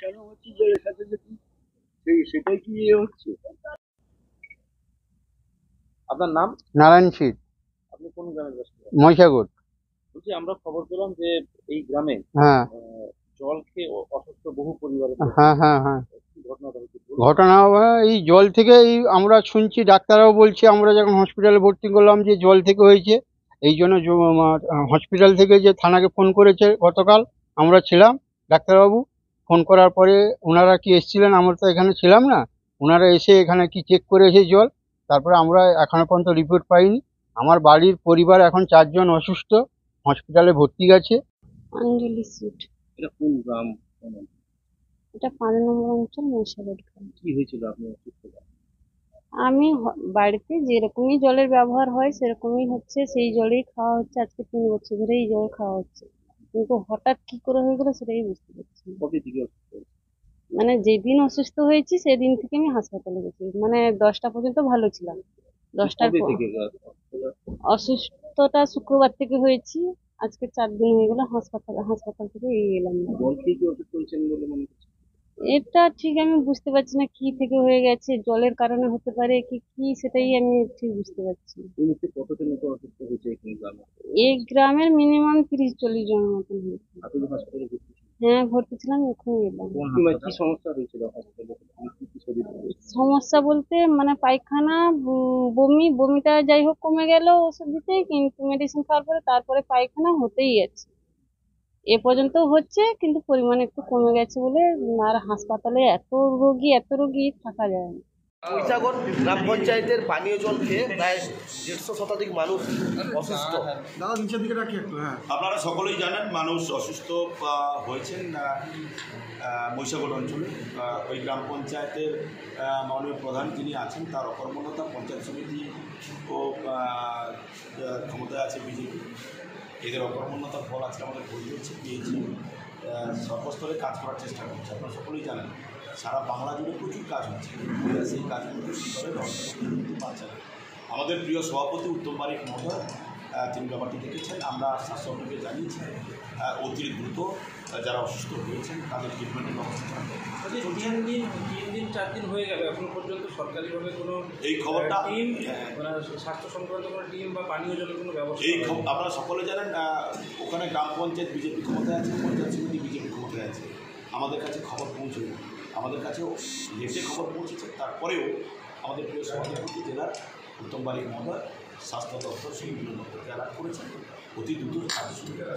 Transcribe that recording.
মেশানো হচ্ছে জলের সাথে সেটাই কি ইয়ে হচ্ছে? আপনার নাম? নারায়ণ শীত, আপনি কোন গ্রামের বাসিন্দা? মহিষাগর। বলছি আমরা খবর পেলাম যে এই গ্রামে হ্যাঁ জল খেয়ে অসুস্থ বহু পরিবারের লোক। হ্যাঁ হ্যাঁ হ্যাঁ কি ঘটনাটা হচ্ছে বলুন? ঘটনা এই জল থেকে আমরা শুনছি, ডাক্তাররাও বলছে, আমরা যখন হসপিটালে ভর্তি করলাম যে জল থেকে হয়েছে। এই জন্য হসপিটাল থেকে যে থানাকে ফোন করেছে গতকাল, আমরা ছিলাম, ডাক্তারবাবু ফোন করার পরে ওনারা কি এসেছিলেন, আমরা তো এখানে ছিলাম না, ওনারা এসে এখানে কি চেক করেছে জল। তারপরে আমরা এখনো পর্যন্ত রিপোর্ট পাইনি। আমার বাড়ির পরিবার এখন 4 জন অসুস্থ, হসপিটালে ভর্তি আছে। অঞ্জলি সুইট। এটা কোন গ্রাম? এটা 5 নম্বর অঞ্চল মহিষাগর গ্রাম। কি হয়েছিল আপনি অসুস্থ? আমি বাড়িতে যেরকমই জলের ব্যবহার হয় সেরকমই হচ্ছে, সেই জলেই খাওয়া হচ্ছে। আজকে 3 বছর ধরে এই জল খাওয়া হচ্ছে, কিন্তু হঠাৎ কি করে হয়ে গেল সেটাই বুঝতে পারছি না। কবে থেকে অসুস্থ? মানে যেদিন অসুস্থ হয়েছি সেদিন থেকে আমি হাসপাতালে গেছি, মানে 10টা পর্যন্ত ভালো ছিলাম। 10টার কবে পর থেকে? অসুস্থতা শুক্রবার থেকে হয়েছি। আজকে 4 দিন হয়ে গেল হাসপাতাল থেকে এলাম। জল খেয়ে কি অসুস্থ হয়েছেন বলে মনে করছেন? এটা ঠিক আমি বুঝতে পারছি না কি থেকে হয়ে গেছে, জলের কারণে হতে পারে কি কি সেটাই আমি ঠিক বুঝতে পারছি না। এই মুহূর্তে কতজন মতো অসুস্থ হয়েছে এখানে গ্রামে? এই গ্রামের মিনিমাম 30-40 জনের মতন হয়েছে। আপনি হাসপাতালে ভর্তি ছিলেন? হ্যাঁ ভর্তি ছিলাম, এখন এলাম। কি সমস্যা হয়েছিল হাসপাতালে? কি শরীর? সমস্যা বলতে মানে পায়খানা, বমিটা যাই হোক কমে গেল ওষুধ দিতে, কিন্তু মেডিসিন খাওয়ার পরে তারপরে পায়খানা হতেই আছে। এ পর্যন্ত হচ্ছে কিন্তু পরিমাণ একটু কমে গেছে বলে। আর হাসপাতালে এত রোগী থাকা যায় না। মহিষাগর গ্রাম পঞ্চায়েতের পানীয় জল খেয়ে প্রায় 150 শতাধিক মানুষ অসুস্থ। আপনারা সকলেই জানেন মানুষ অসুস্থ হয়েছেন মহিষাগর অঞ্চলে। ওই গ্রাম পঞ্চায়েতের মাননীয় প্রধান যিনি আছেন তার অকর্মণ্যতা, পঞ্চায়েত সমিতি ও ক্ষমতায় আছে বিজেপি, এদের অকর্মণ্যতার ফল আজকে আমাদের ভুল হচ্ছে। পেয়েছি সর্বস্তরে কাজ করার চেষ্টা করছে। আপনারা সকলেই জানেন সারা বাংলা জুড়ে প্রচুর কাজ হচ্ছে, সেই কাজগুলো সেইভাবে করতে পারছে না। আমাদের প্রিয় সভাপতি উত্তম বারিক মহোদয় তিনি ব্যাপারটি দেখেছেন। আমরা স্বাস্থ্যমন্ত্রীকে জানিয়েছি অতি দ্রুত যারা অসুস্থ হয়েছেন তাদের ট্রিটমেন্টের ব্যবস্থা থাকবে। 3-4 দিন হয়ে গেল, এখনো পর্যন্ত সরকারিভাবে কোনো এই খবরটা টিম, মানে স্বাস্থ্য সংক্রান্ত কোনো টিম বা পানীয় জলের কোনো ব্যবস্থা এই আপনারা সকলে জানেন ওখানে গ্রাম পঞ্চায়েত বিজেপি ক্ষমতায় আছে, পঞ্চায়েত সমিতি বিজেপি ক্ষমতায় আছে। আমাদের কাছে খবর পৌঁছবে, আমাদের কাছেও লেটে খবর পৌঁছেছে। তারপরেও আমাদের প্রিয় সভাপতি জেলার উত্তম বারিক মহোদয় স্বাস্থ্য দপ্তর সেই বিভিন্ন দপ্তর যারা করেছেন অতি দ্রুত কাজ শুরু করা।